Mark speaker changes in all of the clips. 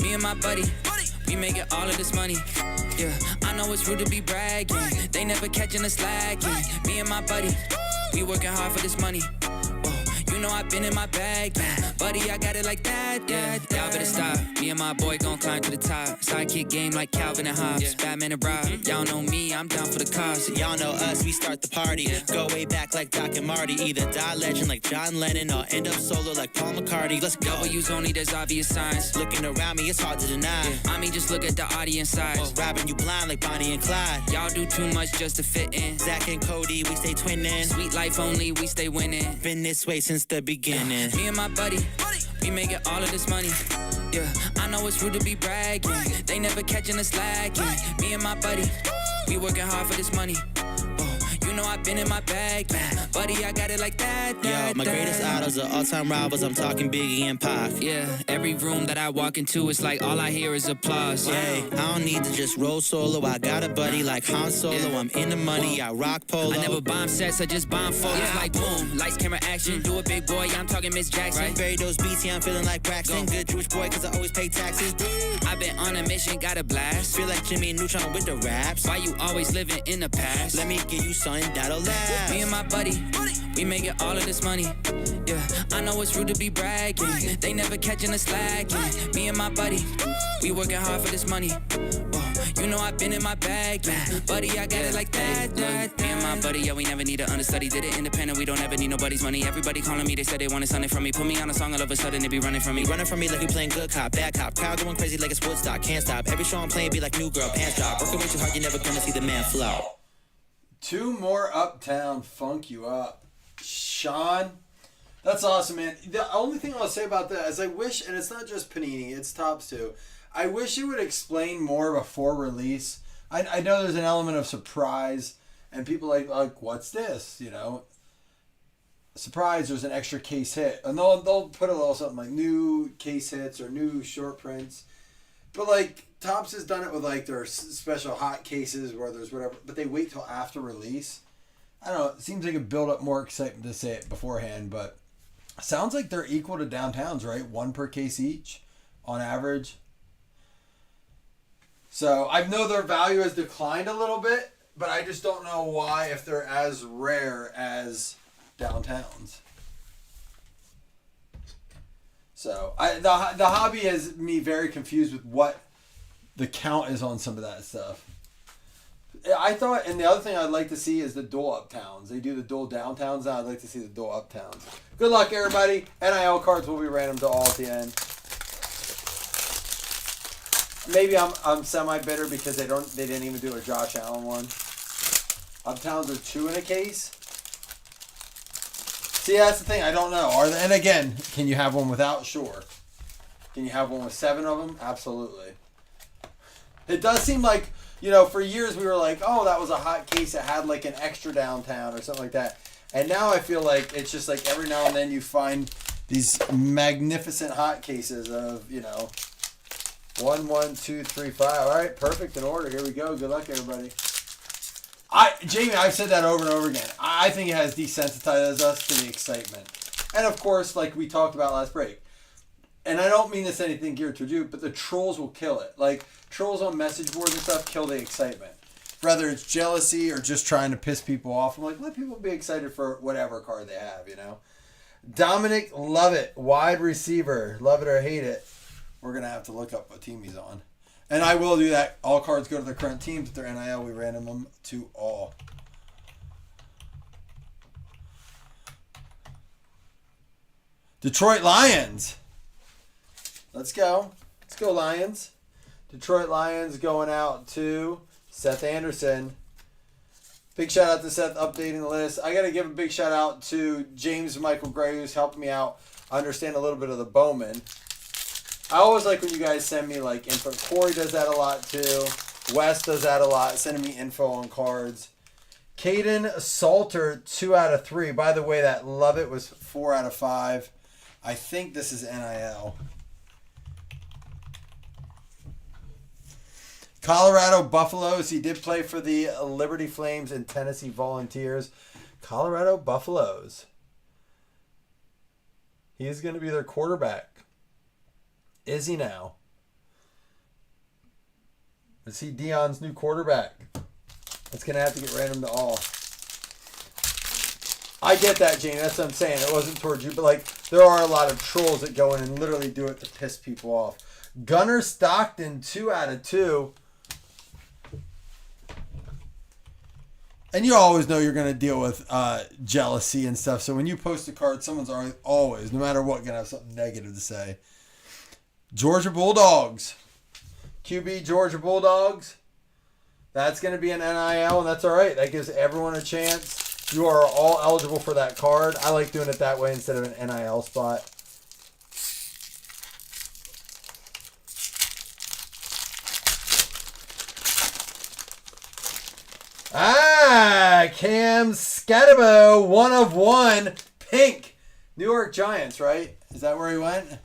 Speaker 1: Me and my buddy, we making all of this money. Yeah, I know it's rude to be bragging. They never catching us slacking. Me and my buddy, we working hard for this money. You know I've been in my bag, yeah. Buddy, I got it like that, yeah. Y'all better stop. Me and my boy gon' climb to the top. Sidekick game like Calvin and Hobbes. Yeah. Batman and Rob. Y'all know me, I'm down for the cause.
Speaker 2: Y'all know us, we start the party. Yeah. Go way back like Doc and Marty. Either die legend like John Lennon or end up solo like Paul McCartney. Let's go.
Speaker 1: W's only, there's obvious signs.
Speaker 2: Looking around me, it's hard to deny.
Speaker 1: Yeah. I mean, just look at the audience size.
Speaker 2: Robbing you blind like Bonnie and Clyde.
Speaker 1: Y'all do too much just to fit in.
Speaker 2: Zach and Cody, we stay twinning.
Speaker 1: Sweet life only, we stay winning.
Speaker 2: Been this way since the beginning.
Speaker 1: Me and my buddy, we making all of this money. Yeah, I know it's rude to be bragging. They never catching us slacking. Me and my buddy, we working hard for this money. You know I've been in my bag, man. Buddy, I got it like that.
Speaker 2: Yo, my greatest idols are all-time rivals. I'm talking Biggie and Pac.
Speaker 1: Yeah, every room that I walk into, it's like all I hear is applause.
Speaker 2: Yeah, I don't need to just roll solo. I got a buddy like Han Solo. Yeah. I'm in the money, I rock polo.
Speaker 1: I never bomb sets, I just bomb photos. Yeah. Like boom, lights, camera, action. Do it, big boy, I'm talking Miss Jackson.
Speaker 2: Right? Bury those beats, yeah, I'm feeling like Braxton. Good Jewish boy, cause I always pay taxes.
Speaker 1: I've been on a mission, got a blast.
Speaker 2: Feel like Jimmy Neutron with the raps.
Speaker 1: Why you always living in the past?
Speaker 2: Let me give you something that'll last.
Speaker 1: Me and my buddy, we making all of this money. Yeah, I know it's rude to be bragging. They never catching us slacking. Me and my buddy, we working hard for this money. You know I've been in my bag, man. Buddy, I got it like that. Me and my buddy, yeah, we never need an understudy. Did it independent, we don't ever need nobody's money. Everybody calling me, they said they wanted something from me. Put me on a song, all of a sudden they be running from me.
Speaker 2: Running from me like we playing good cop, bad cop. Crowd going crazy like it's Woodstock, can't stop. Every show I'm playing be like new girl, pants drop. Working way too hard, you're never gonna see the man flow.
Speaker 3: 2 more Uptown Funk You Up. Sean, that's awesome, man. The only thing I'll say about that is I wish, and it's not just Panini, it's Topps too, I wish it would explain more before release. I know there's an element of surprise, and people like what's this, you know? Surprise, there's an extra case hit. And they'll put a little something like new case hits or new short prints. But like Topps has done it with like their special hot cases where there's whatever, but they wait till after release. I don't know. It seems like it build up more excitement to say it beforehand, but sounds like they're equal to downtowns, right? 1 per case each on average. So I know their value has declined a little bit, but I just don't know why if they're as rare as downtowns. So the hobby has me very confused with what the count is on some of that stuff. I thought, and the other thing I'd like to see is the dual uptowns. They do the dual downtowns now. I'd like to see the dual uptowns. Good luck, everybody. NIL cards will be random to all at the end. Maybe I'm semi-bitter because they didn't even do a Josh Allen one. Uptowns are 2 in a case. See, that's the thing. I don't know. And again, can you have one without? Sure. Can you have one with 7 of them? Absolutely. It does seem like, you know, for years we were like, oh, that was a hot case that had like an extra downtown or something like that. And now I feel like it's just like every now and then you find these magnificent hot cases of, you know, 1, 1, 2, 3, 5. All right, perfect in order. Here we go. Good luck, everybody. Jamie, I've said that over and over again. I think it has desensitized us to the excitement. And of course, like we talked about last break, and I don't mean this anything geared towards you, but the trolls will kill it. Like, trolls on message boards and stuff kill the excitement. Whether it's jealousy or just trying to piss people off. I'm like, let people be excited for whatever card they have, you know? Dominic Lovett, wide receiver. Love it or hate it. We're going to have to look up what team he's on. And I will do that. All cards go to their current teams. If they're NIL, we random them to all. Detroit Lions. Let's go. Let's go, Lions. Detroit Lions going out to Seth Anderson. Big shout out to Seth updating the list. I got to give a big shout out to James Michael Gray, who's helped me out understand a little bit of the Bowman. I always like when you guys send me like info. Corey does that a lot too. Wes does that a lot, sending me info on cards. Caden Salter, 2 out of 3. By the way, that Love It was 4 out of 5. I think this is NIL. Colorado Buffaloes. He did play for the Liberty Flames and Tennessee Volunteers. Colorado Buffaloes. He's going to be their quarterback. Is he now? Is he Dion's new quarterback? It's going to have to get random to all. I get that, Jane. That's what I'm saying. It wasn't towards you, but like there are a lot of trolls that go in and literally do it to piss people off. Gunnar Stockton, 2 out of 2. And you always know you're going to deal with jealousy and stuff. So when you post a card, someone's always, no matter what, going to have something negative to say. Georgia Bulldogs. QB Georgia Bulldogs. That's going to be an NIL, and that's all right. That gives everyone a chance. You are all eligible for that card. I like doing it that way instead of an NIL spot. Cam Scatterbo, 1 of 1, pink. New York Giants, right? Is that where he went?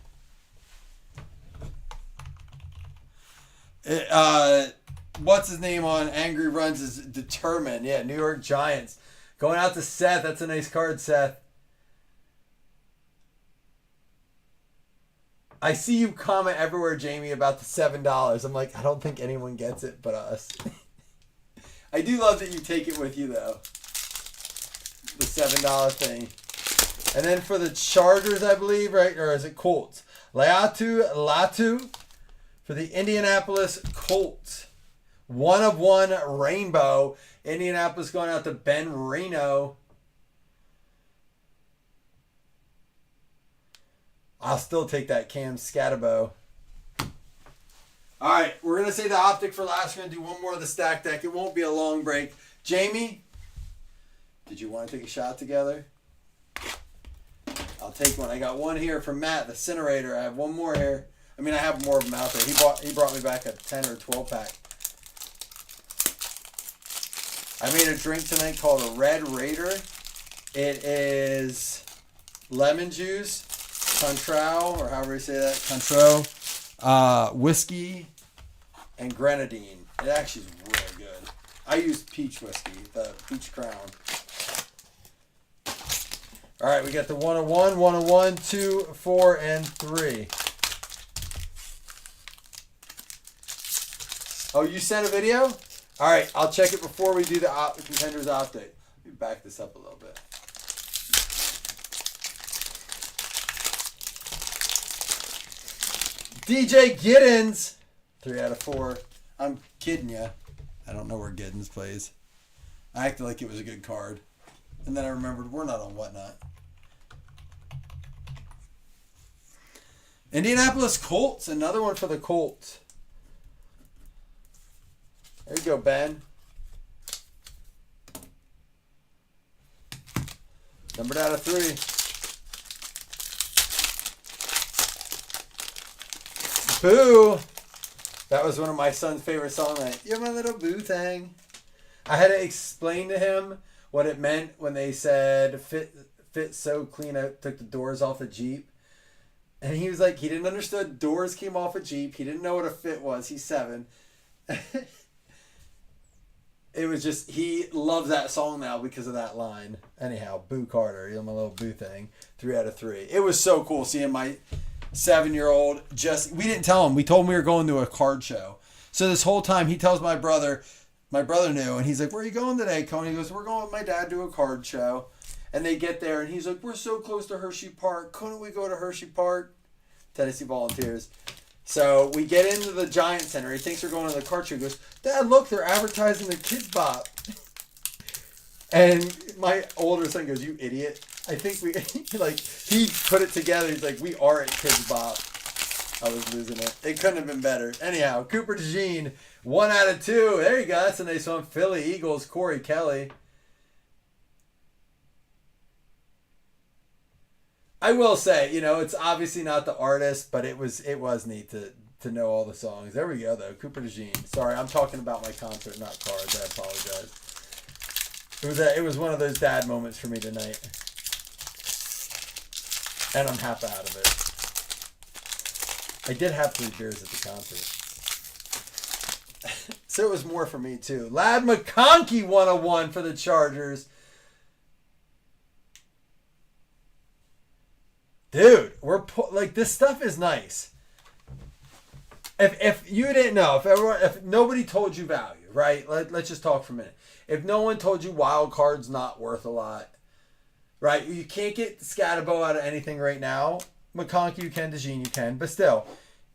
Speaker 3: What's his name on Angry Runs is Determined. Yeah, New York Giants. Going out to Seth. That's a nice card, Seth. I see you comment everywhere, Jamie, about the $7. I'm like, I don't think anyone gets it but us. I do love that you take it with you, though. The $7 thing. And then for the Chargers, I believe, right? Or is it Colts? Latu for the Indianapolis Colts. 1 of 1 rainbow. Indianapolis going out to Ben Reno. I'll still take that Cam Scatterbo. All right, we're going to say the Optic for last. We're going to do one more of the stack deck. It won't be a long break. Jamie, did you want to take a shot together? I'll take one. I got one here from Matt, the Incinerator. I have one more here. I mean, I have more of them out there. He brought me back a 10 or 12 pack. I made a drink tonight called a Red Raider. It is lemon juice, Cointreau, or however you say that, Cointreau, whiskey, and grenadine. It actually is really good. I use peach whiskey, the Peach Crown. All right, we got the 101, 101, 2, 4, and 3. Oh, you sent a video? All right, I'll check it before we do the Contenders Optic. Let me back this up a little bit. DJ Giddens, 3 out of 4. I'm kidding you. I don't know where Giddens plays. I acted like it was a good card. And then I remembered we're not on Whatnot. Indianapolis Colts, another one for the Colts. There you go, Ben. Numbered out of 3. Boo! That was one of my son's favorite songs. Like, you're my little boo thing. I had to explain to him what it meant when they said fit so clean I took the doors off a Jeep. And he was like, he didn't understand doors came off a Jeep. He didn't know what a fit was. He's 7. It was just, he loves that song now because of that line. Anyhow, Boo Carter, you're my little boo thing. 3 out of 3. It was so cool seeing my 7-year-old we didn't tell him. We told him we were going to a card show. So this whole time he tells my brother knew, and he's like, where are you going today, Coney? He goes, we're going with my dad to a card show. And they get there, and he's like, we're so close to Hershey Park. Couldn't we go to Hershey Park? Tennessee Volunteers. So we get into the Giant Center. He thinks we're going to the card show. He goes, Dad, look, they're advertising the Kids Bop. And my older son goes, you idiot. I think he put it together. He's like, we are at Kids Bop. I was losing it. It couldn't have been better. Anyhow, Cooper DeJean, 1 out of 2. There you go. That's a nice one. Philly Eagles, Corey Kelly. I will say, it's obviously not the artist, but it was neat to know all the songs. There we go, though. Cooper DeJean. Sorry, I'm talking about my concert, not cards. I apologize. It was one of those dad moments for me tonight. And I'm half out of it. I did have 3 beers at the concert. So it was more for me, too. Lad McConkey 101 for the Chargers. Dude, like, this stuff is nice. If you didn't know, if nobody told you value, right? Let's just talk for a minute. If no one told you wild card's not worth a lot, right? You can't get Scatabo out of anything right now. McConkey you can, DeJean you can, but still,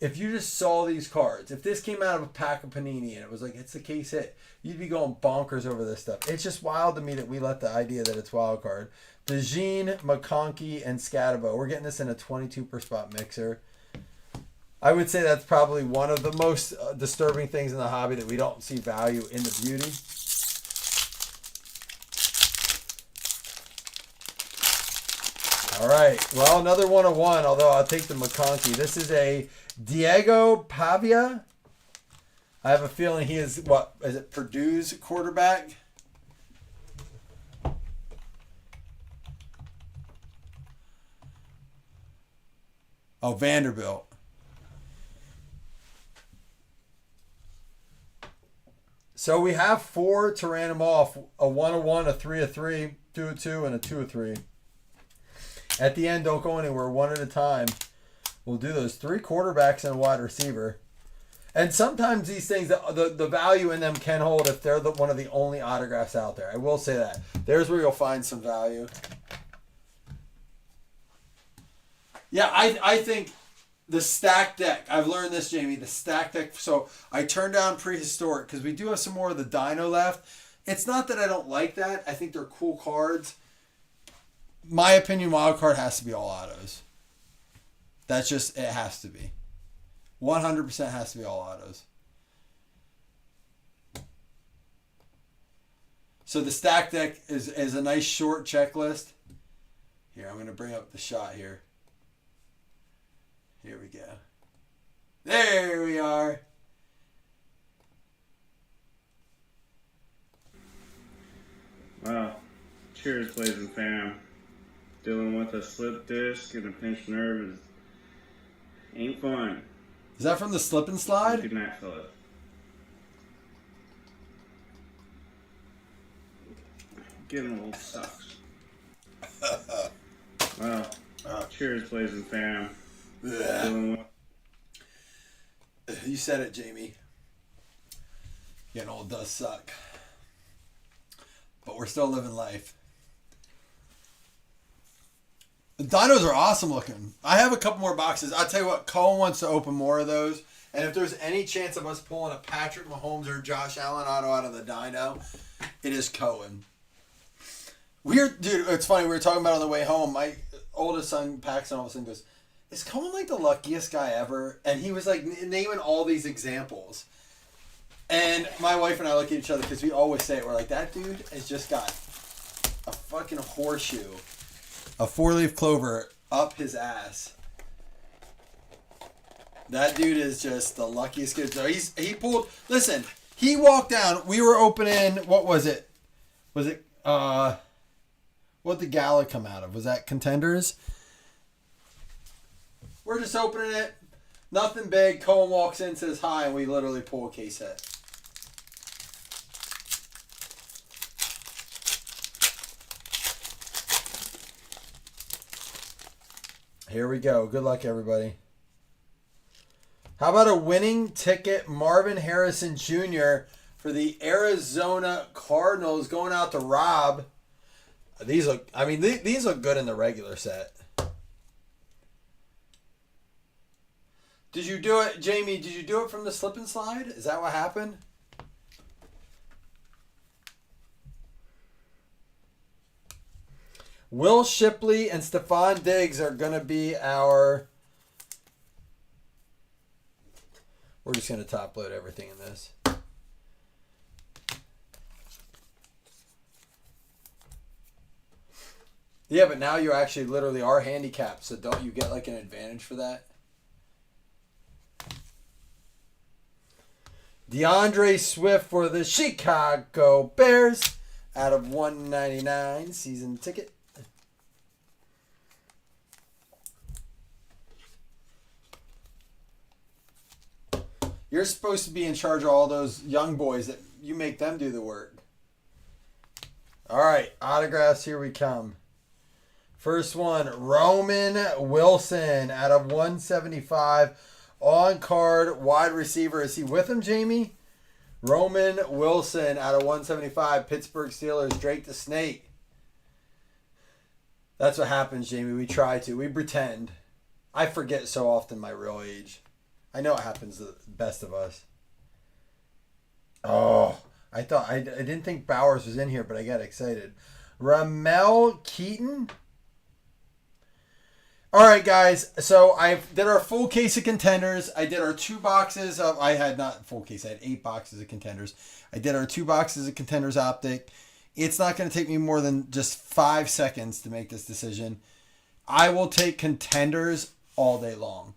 Speaker 3: if you just saw these cards, if this came out of a pack of Panini and it was like, it's a case hit, you'd be going bonkers over this stuff. It's just wild to me that we let the idea that it's wild card. DeJean, McConkey, and Scatabo. We're getting this in a 22 per spot mixer. I would say that's probably one of the most disturbing things in the hobby, that we don't see value in the beauty. All right. Well, another 101, although I'll take the McConkey. This is a Diego Pavia. I have a feeling he is, what, is it Purdue's quarterback? Oh, Vanderbilt. So we have 4 to random off. A 101, a 3-3, 2-2, and a 2-3. At the end, don't go anywhere. One at a time. We'll do those 3 quarterbacks and a wide receiver. And sometimes these things, the value in them can hold if they're one of the only autographs out there. I will say that. There's where you'll find some value. Yeah, I think the stack deck. I've learned this, Jamie. The stack deck. So I turned down prehistoric because we do have some more of the Dino left. It's not that I don't like that. I think they're cool cards. My opinion, wild card has to be all autos. That's just, it has to be. 100% has to be all autos. So the stack deck is a nice short checklist. Here, I'm going to bring up the shot here. Here we go. There we are.
Speaker 4: Wow. Cheers, Blazing fam. Dealing with a slip disc and a pinched nerve ain't fun.
Speaker 3: Is that from the slip and slide?
Speaker 4: Good night, fella. Getting old sucks. Wow. Cheers, Blazing fam. Dealing with...
Speaker 3: You said it, Jamie. Getting old does suck. But we're still living life. The dinos are awesome looking. I have a couple more boxes. I'll tell you what, Cohen wants to open more of those. And if there's any chance of us pulling a Patrick Mahomes or Josh Allen auto out of the dino, it is Cohen. Dude, it's funny. We were talking about it on the way home. My oldest son, Paxton, all of a sudden goes, is Cohen like the luckiest guy ever? And he was like naming all these examples. And my wife and I look at each other because we always say it. We're like, that dude has just got a fucking horseshoe. A 4-leaf clover up his ass. That dude is just the luckiest kid. So he pulled. Listen, he walked down. We were opening. What was it? Was it what did the gala come out of? Was that Contenders? We're just opening it. Nothing big. Cohen walks in, says hi, and we literally pull a case set. Here we go. Good luck, everybody. How about a winning ticket, Marvin Harrison Jr. for the Arizona Cardinals, going out to Rob. These look good in the regular set. Did you do it, Jamie? Did you do it from the slip and slide? Is that what happened? Will Shipley and Stephon Diggs are going to be our... We're just going to top load everything in this. Yeah, but now you actually literally are handicapped, so don't you get like an advantage for that? DeAndre Swift for the Chicago Bears out of 199 season ticket. You're supposed to be in charge of all those young boys that you make them do the work. All right, autographs, here we come. First one, Roman Wilson out of 175. On card, wide receiver. Is he with him, Jamie? Roman Wilson out of 175. Pittsburgh Steelers, Drake the Snake. That's what happens, Jamie. We try to. We pretend. I forget so often my real age. I know it happens to the best of us. Oh, I didn't think Bowers was in here, but I got excited. Ramel Keaton. All right, guys. So I did our full case of contenders. I did our 2 boxes of. I had not full case. I had 8 boxes of contenders. I did our 2 boxes of contenders optic. It's not going to take me more than just 5 seconds to make this decision. I will take contenders all day long.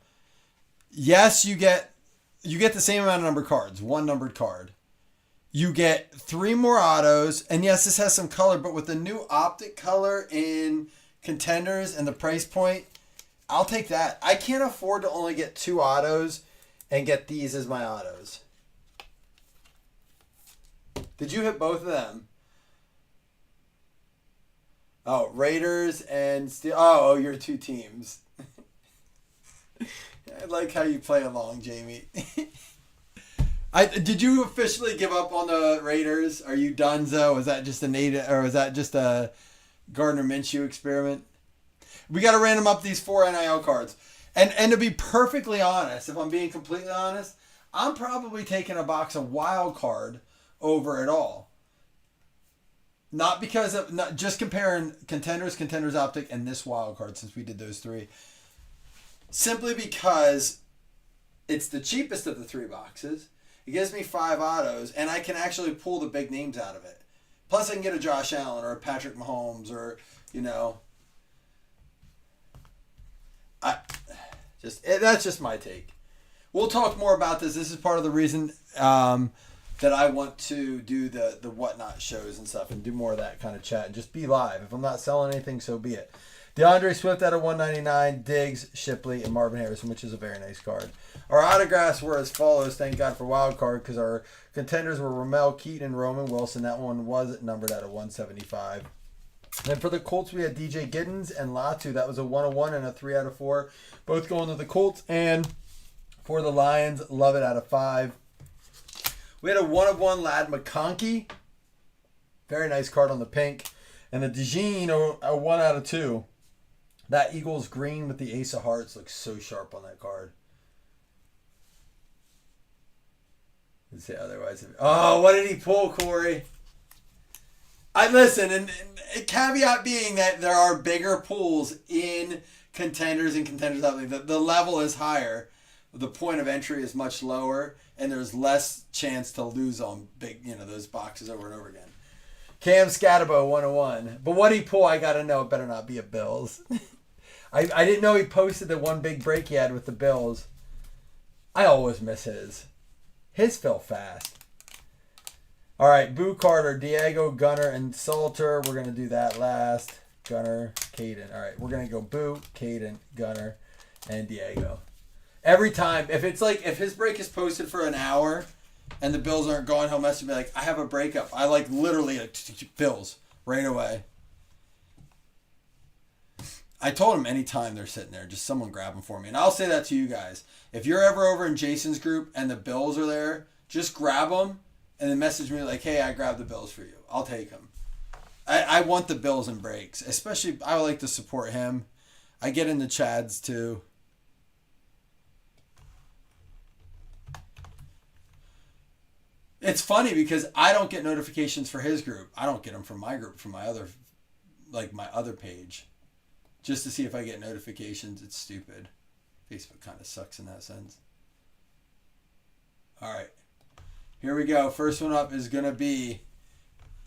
Speaker 3: Yes, you get the same amount of numbered cards. 1 numbered card. You get 3 more autos. And yes, this has some color, but with the new optic color in contenders and the price point, I'll take that. I can't afford to only get 2 autos and get these as my autos. Did you hit both of them? Oh, Raiders and Steel. Oh, you're 2 teams. I like how you play along, Jamie. Did you officially give up on the Raiders? Are you donezo? Was that just a Gardner Minshew experiment? We got to random up these 4 NIL cards. And to be perfectly honest, if I'm being completely honest, I'm probably taking a box of wild card over it all. Not because of, not just comparing contenders optic, and this wild card since we did those 3. Simply because it's the cheapest of the 3 boxes. It gives me 5 autos, and I can actually pull the big names out of it. Plus, I can get a Josh Allen or a Patrick Mahomes or, that's just my take. We'll talk more about this. This is part of the reason that I want to do the whatnot shows and stuff and do more of that kind of chat and just be live. If I'm not selling anything, so be it. DeAndre Swift out of 199, Diggs, Shipley, and Marvin Harrison, which is a very nice card. Our autographs were as follows. Thank God for wild card, because our contenders were Ramel Keaton and Roman Wilson. That one was numbered out of 175. Then for the Colts, we had DJ Giddens and Latu. That was a 101 and a 3 out of 4. Both going to the Colts. And for the Lions, Love It out of 5. We had a 1-of-1 Lad McConkey. Very nice card on the pink. And the DeJean, a 1 out of 2. That Eagles green with the Ace of Hearts looks so sharp on that card. Let's say otherwise. Oh, what did he pull, Corey? I listen, and caveat being that there are bigger pools in contenders and contenders out there. The level is higher. The point of entry is much lower, and there's less chance to lose on big, those boxes over and over again. Cam Scatabo, 101. But what he pull, I got to know. It better not be a Bills. I didn't know he posted the one big break he had with the Bills. I always miss his. His fell fast. All right, Boo Carter, Diego, Gunner, and Salter. We're going to do that last. Gunner, Caden. All right, we're going to go Boo, Caden, Gunner, and Diego. Every time, if his break is posted for an hour and the Bills aren't going, he'll message me like, I have a breakup. I literally Bills right away. I told him anytime they're sitting there, just someone grab them for me. And I'll say that to you guys. If you're ever over in Jason's group and the Bills are there, just grab them and then message me like, hey, I grabbed the Bills for you. I'll take them. I want the Bills in breaks. Especially, I would like to support him. I get into Chad's too. It's funny because I don't get notifications for his group. I don't get them from my group, from my other page. Just to see if I get notifications. It's stupid. Facebook kind of sucks in that sense. All right. Here we go. First one up is going to be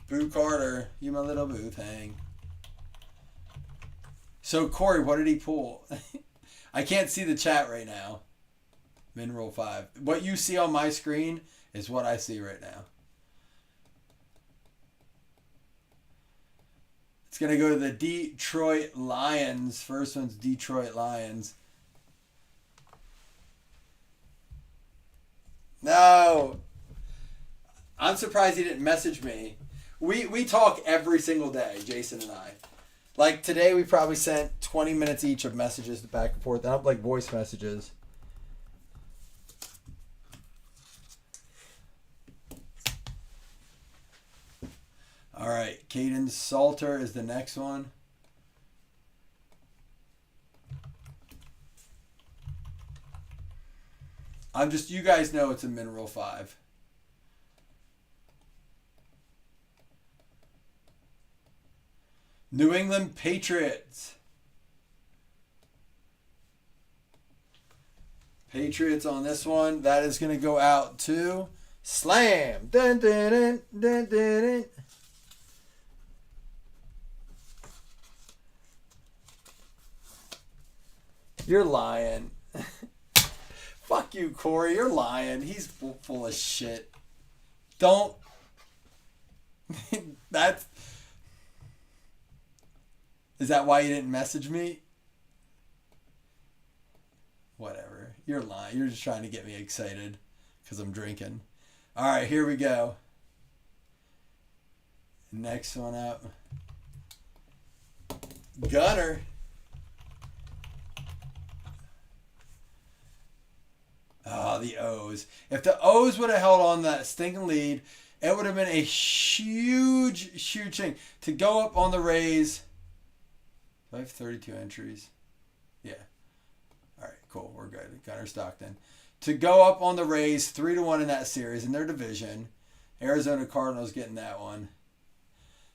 Speaker 3: Boo Carter. You my little boo thing. So, Corey, what did he pull? I can't see the chat right now. Mineral 5. What you see on my screen is what I see right now. It's going to go to the Detroit Lions. First one's Detroit Lions. No. I'm surprised he didn't message me. We talk every single day, Jason and I. Like today, we probably sent 20 minutes each of messages back and forth. Not like voice messages. All right, Caden Salter is the next one. You guys know it's a Mineral 5. New England Patriots. Patriots on this one. That is going to go out to Slam. Dun, dun, dun, dun, dun, dun. You're lying. Fuck you, Corey. You're lying. He's full of shit. Don't. That's. Is that why you didn't message me? Whatever. You're lying. You're just trying to get me excited because I'm drinking. All right, here we go. Next one up. Gunner. Oh, the O's. If the O's would have held on that stinking lead, it would have been a huge thing. To go up on the Rays. Do I have 32 entries? Yeah. All right, cool. We're good. Gunner Stockton. To go up on the Rays 3-1 in that series in their division. Arizona Cardinals getting that one.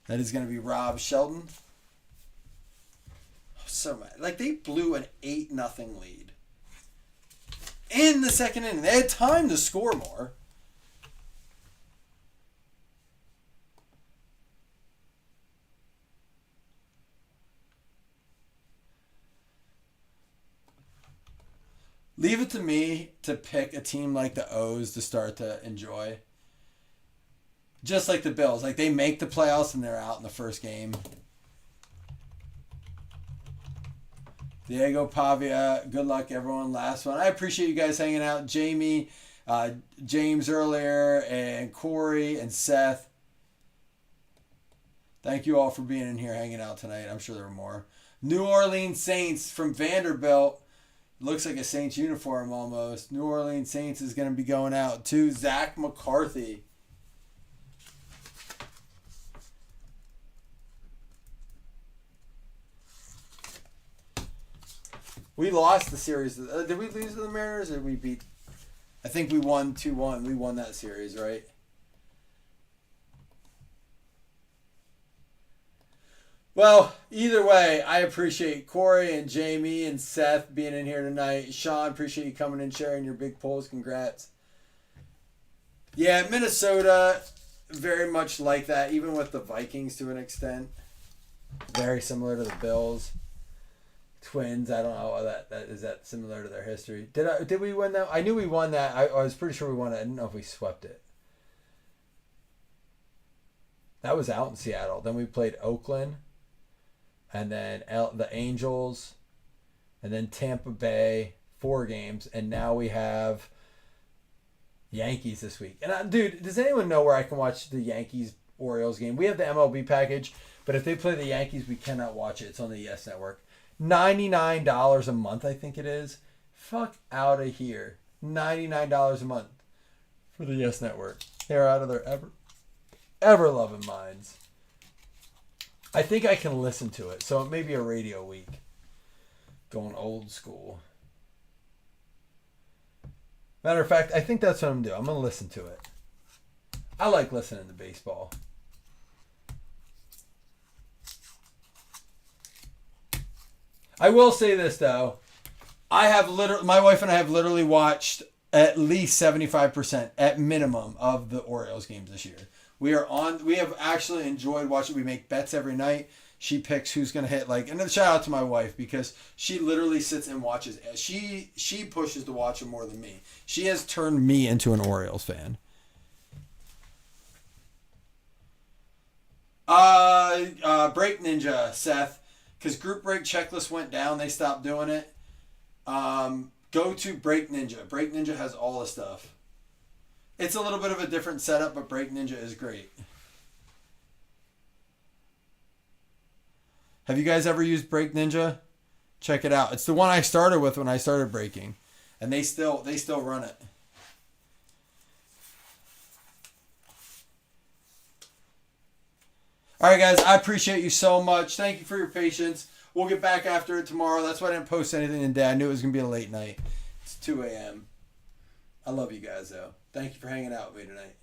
Speaker 3: That is going to be Rob Shelton. So mad. Like, they blew an 8-0 lead. In the second inning. They had time to score more. Leave it to me to pick a team like the O's to start to enjoy. Just like the Bills. Like, they make the playoffs and they're out in the first game. Diego Pavia, good luck, everyone. Last one. I appreciate you guys hanging out. Jamie, James earlier, and Corey, and Seth. Thank you all for being in here hanging out tonight. I'm sure there were more. New Orleans Saints from Vanderbilt. Looks like a Saints uniform almost. New Orleans Saints is going to be going out to Zach McCarthy. We lost the series. Did we lose to the Mariners or did we beat? I think we won 2-1. We won that series, right? Well, either way, I appreciate Corey and Jamie and Seth being in here tonight. Sean, appreciate you coming and sharing your big polls. Congrats. Yeah, Minnesota, very much like that, even with the Vikings to an extent. Very similar to the Bills. Twins, I don't know, that is that similar to their history. Did we win that? I knew we won that. I was pretty sure we won it. I didn't know if we swept it. That was out in Seattle. Then we played Oakland. And then the Angels, and then Tampa Bay, 4 games, and now we have Yankees this week. And dude, does anyone know where I can watch the Yankees-Orioles game? We have the MLB package, but if they play the Yankees, we cannot watch it. It's on the Yes Network. $99 a month, I think it is. Fuck out of here. $99 a month for the Yes Network. They're out of their ever-loving minds. I think I can listen to it, so it may be a radio week. Going old school. Matter of fact, I think that's what I'm doing. I'm going to listen to it. I like listening to baseball. I will say this, though. My wife and I have literally watched at least 75% at minimum of the Orioles games this year. We have actually enjoyed watching. We make bets every night. She picks who's going to hit, and then shout out to my wife because she literally sits and watches. She pushes to watch them more than me. She has turned me into an Orioles fan. Break Ninja, Seth, because Group Break Checklist went down. They stopped doing it. Go to Break Ninja. Break Ninja has all the stuff. It's a little bit of a different setup, but Break Ninja is great. Have you guys ever used Brake Ninja? Check it out. It's the one I started with when I started braking, and they still run it. All right, guys, I appreciate you so much. Thank you for your patience. We'll get back after it tomorrow. That's why I didn't post anything today. I knew it was going to be a late night. It's 2 a.m. I love you guys, though. Thank you for hanging out with me tonight.